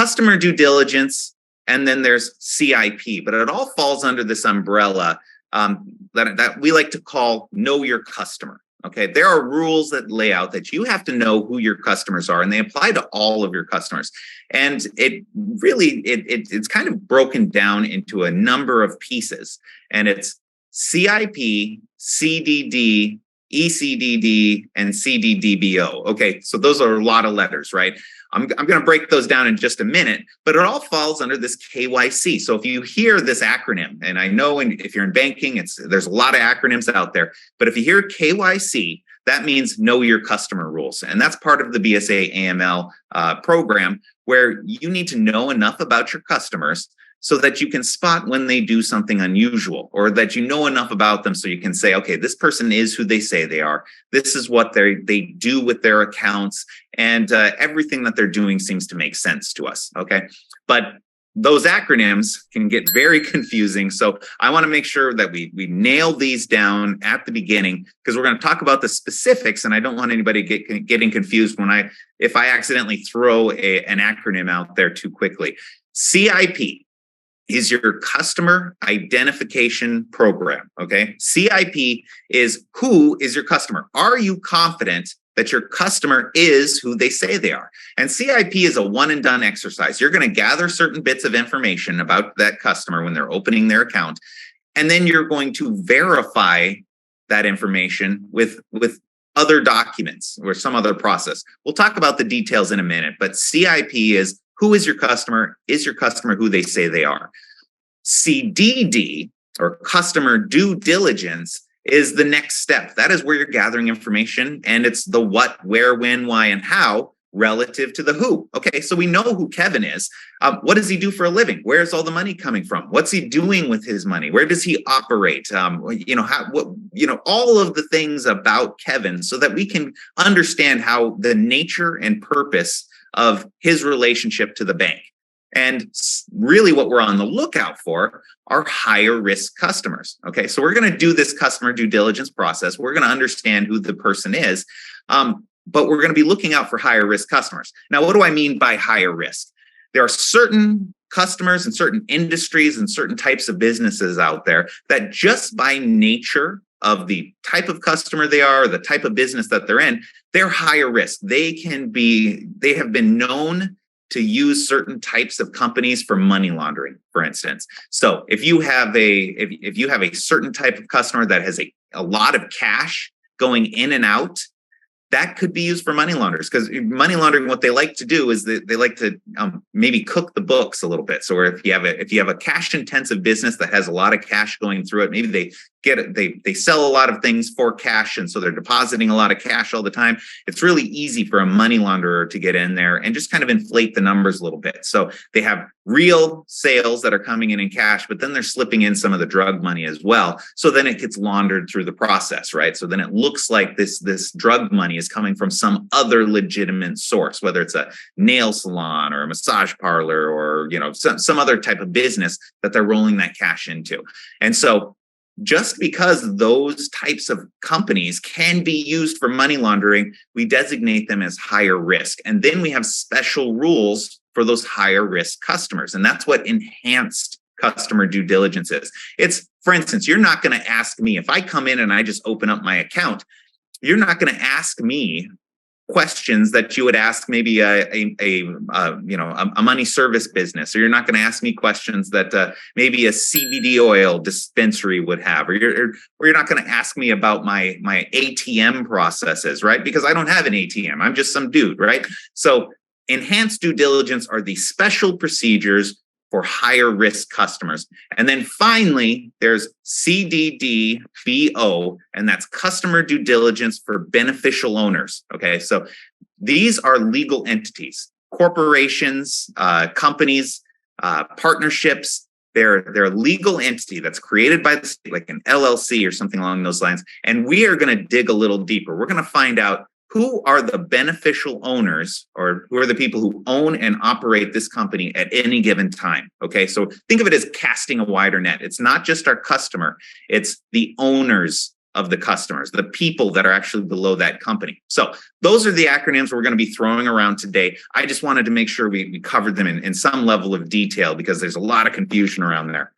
customer due diligence, and then there's CIP, but it all falls under this umbrella that we like to call know your customer. Okay, there are rules that lay out that you have to know who your customers are, and they apply to all of your customers. And it really, it's kind of broken down into a number of pieces, and it's CIP, CDD, ECDD, and CDDBO. Okay, so those are a lot of letters, right? I'm going to break those down in just a minute, but it all falls under this KYC. So if you hear this acronym, and I know if you're in banking, there's a lot of acronyms out there, but if you hear KYC, that means know your customer rules. And that's part of the BSA AML program, where you need to know enough about your customers so that you can spot when they do something unusual, or that you know enough about them so you can say, okay, this person is who they say they are. This is what they do with their accounts, and everything that they're doing seems to make sense to us, okay? But those acronyms can get very confusing. So I want to make sure that we nail these down at the beginning, because we're going to talk about the specifics, and I don't want anybody getting confused if I accidentally throw an acronym out there too quickly. CIP is your customer identification program, okay? CIP is who is your customer. Are you confident that your customer is who they say they are? And CIP is a one and done exercise. You're going to gather certain bits of information about that customer when they're opening their account, and then you're going to verify that information with other documents or some other process. We'll talk about the details in a minute, but CIP is who is your customer? Is your customer who they say they are? CDD, or customer due diligence, is the next step. That is where you're gathering information, and it's the what, where, when, why, and how relative to the who. Okay, so we know who Kevin is. What does he do for a living? Where's all the money coming from? What's he doing with his money? Where does he operate? All of the things about Kevin, so that we can understand how the nature and purpose of his relationship to the bank. And really what we're on the lookout for are higher risk customers. Okay, so we're going to do this customer due diligence process. We're going to understand who the person is, but we're going to be looking out for higher risk customers. Now, what do I mean by higher risk? There are certain customers and certain industries and certain types of businesses out there that just by nature of the type of customer they are, the type of business that they're in, they're higher risk. They have been known to use certain types of companies for money laundering, for instance. So if you have a certain type of customer that has a lot of cash going in and out, that could be used for money launderers, because money laundering, what they like to do is they like to maybe cook the books a little bit. So if you have a cash intensive business that has a lot of cash going through it, maybe they sell a lot of things for cash, and so they're depositing a lot of cash all the time. It's really easy for a money launderer to get in there and just kind of inflate the numbers a little bit. So they have real sales that are coming in cash, but then they're slipping in some of the drug money as well. So then it gets laundered through the process, right? So then it looks like this drug money is coming from some other legitimate source, whether it's a nail salon or a massage parlor or some other type of business that they're rolling that cash into. And so just because those types of companies can be used for money laundering, we designate them as higher risk. And then we have special rules for those higher risk customers. And that's what enhanced customer due diligence is. It's, for instance, you're not going to ask me, if I come in and I just open up my account, you're not going to ask me questions that you would ask maybe a money service business, or you're not going to ask me questions that maybe a CBD oil dispensary would have, or you're not going to ask me about my ATM processes, right? Because I don't have an ATM. I'm just some dude, right? So enhanced due diligence are the special procedures for higher risk customers. And then finally, there's CDDBO, and that's customer due diligence for beneficial owners. Okay, so these are legal entities, corporations, companies, partnerships. They're a legal entity that's created by the state, like an LLC or something along those lines. And we are going to dig a little deeper. We're going to find out who are the beneficial owners, or who are the people who own and operate this company at any given time. Okay, so think of it as casting a wider net. It's not just our customer, it's the owners of the customers, the people that are actually below that company. So those are the acronyms we're going to be throwing around today. I just wanted to make sure we covered them in some level of detail because there's a lot of confusion around there.